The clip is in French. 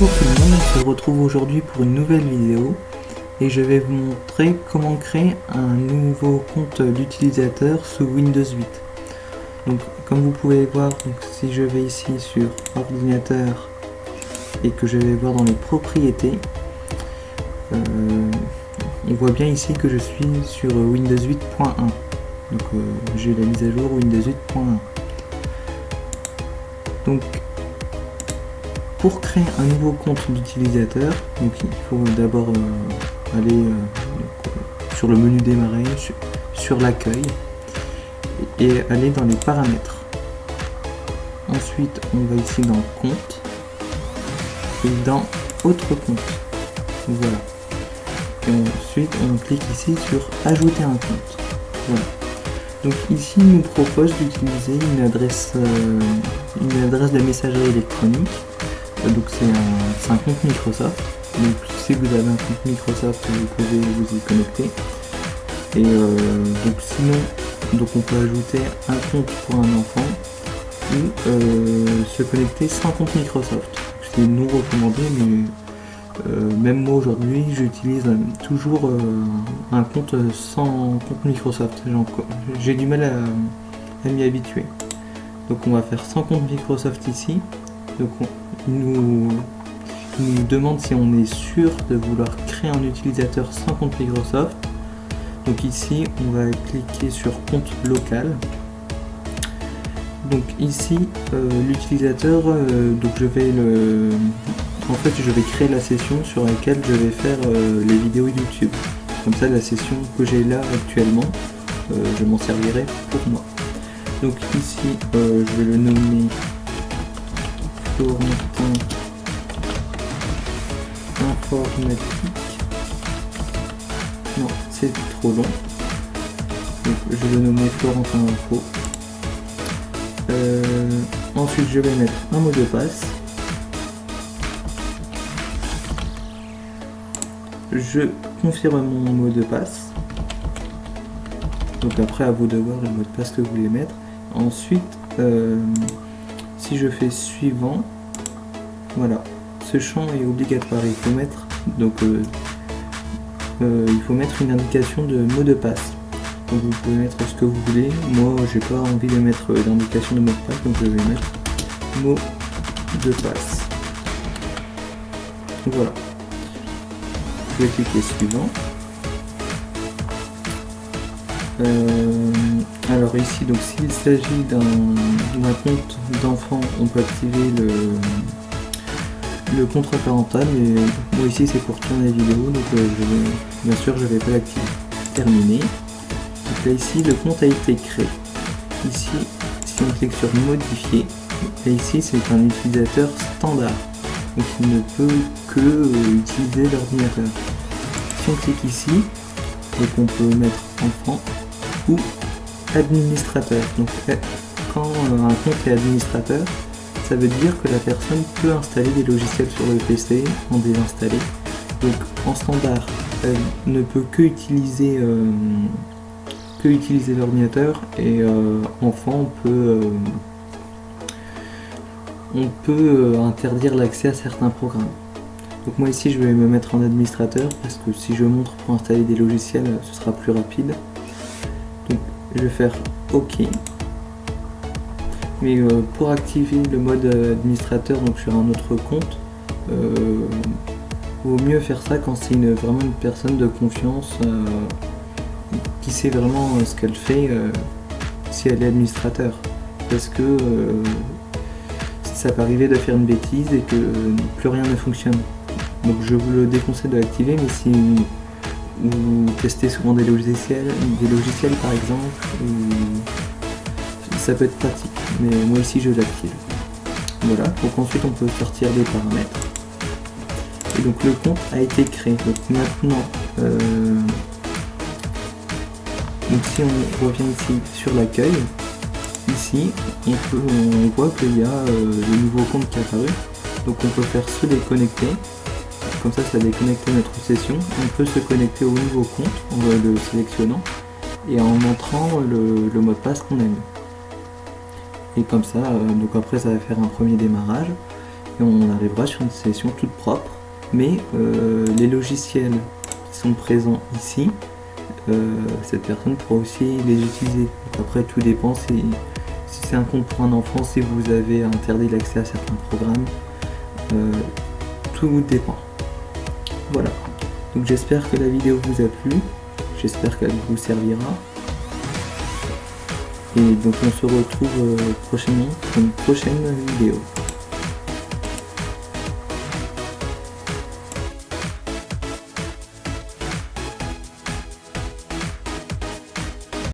Bonjour tout le monde, on se retrouve aujourd'hui pour une nouvelle vidéo et je vais vous montrer comment créer un nouveau compte d'utilisateur sous Windows 8. Donc comme vous pouvez voir, si je vais ici sur ordinateur et que je vais voir dans les propriétés, on voit bien ici que je suis sur Windows 8.1. Donc j'ai la mise à jour Windows 8.1. Donc pour créer un nouveau compte d'utilisateur, il faut d'abord aller sur le menu démarrer, sur l'accueil et aller dans les paramètres. Ensuite on va ici dans compte et dans autre compte. Voilà. Et ensuite on clique ici sur ajouter un compte. Voilà. Donc ici il nous propose d'utiliser une adresse de messagerie électronique. Donc c'est un compte Microsoft. Donc si vous avez un compte Microsoft, vous pouvez vous y connecter. Et donc sinon, on peut ajouter un compte pour un enfant ou se connecter sans compte Microsoft. C'est non recommandé, mais même moi aujourd'hui j'utilise toujours un compte sans compte Microsoft. J'ai du mal à m'y habituer. Donc on va faire sans compte Microsoft ici. Donc il nous demande si on est sûr de vouloir créer un utilisateur sans compte Microsoft. Donc ici on va cliquer sur compte local. Donc ici l'utilisateur, donc je vais créer la session sur laquelle je vais faire les vidéos YouTube. Comme ça la session que j'ai là actuellement, je m'en servirai pour moi. Donc ici je vais le nommer Florentin informatique. Non, c'est trop long. Donc, je vais le nommer Florentin info. Ensuite, je vais mettre un mot de passe. Je confirme mon mot de passe. Donc après, à vous de voir le mot de passe que vous voulez mettre. Ensuite, si je fais suivant, voilà, ce champ est obligatoire. Il faut mettre une indication de mot de passe. Donc vous pouvez mettre ce que vous voulez. Moi, j'ai pas envie de mettre l'indication de mot de passe, donc je vais mettre mot de passe. Voilà. Je vais cliquer suivant. Alors ici, donc s'il s'agit d'un compte d'enfant, on peut activer le contrat parental, mais moi ici c'est pour tourner la vidéo, donc bien sûr je vais pas l'activer. Terminé. Donc là ici le compte a été créé. Ici si on clique sur modifier, là ici c'est un utilisateur standard, donc il ne peut que utiliser l'ordinateur. Si on clique ici, donc on peut mettre enfant ou administrateur. Donc quand un compte est administrateur, ça veut dire que la personne peut installer des logiciels sur le PC, en désinstaller. Donc en standard, elle ne peut que utiliser l'ordinateur, et enfant on peut interdire l'accès à certains programmes. Donc moi ici je vais me mettre en administrateur parce que si je montre pour installer des logiciels, ce sera plus rapide. Donc je vais faire OK. Mais pour activer le mode administrateur, donc sur un autre compte, vaut mieux faire ça quand c'est vraiment une personne de confiance qui sait vraiment ce qu'elle fait si elle est administrateur. Parce que ça peut arriver de faire une bêtise et que plus rien ne fonctionne. Donc je vous le déconseille de l'activer, mais si vous testez souvent des logiciels par exemple, ça peut être pratique, mais moi ici je l'active. Voilà, donc ensuite on peut sortir des paramètres. Et donc le compte a été créé. Donc maintenant, donc si on revient ici sur l'accueil, ici on voit qu'il y a le nouveau compte qui est apparu. Donc on peut faire se déconnecter. Comme ça déconnecte notre session. On peut se connecter au nouveau compte en le sélectionnant et en montrant le mot de passe qu'on a mis. Et comme ça, donc après ça va faire un premier démarrage. et on arrivera sur une session toute propre. Mais les logiciels qui sont présents ici, cette personne pourra aussi les utiliser. Donc après tout dépend si c'est un compte pour un enfant, si vous avez interdit l'accès à certains programmes, tout dépend. Voilà, donc j'espère que la vidéo vous a plu, j'espère qu'elle vous servira. Et donc on se retrouve prochainement pour une prochaine vidéo.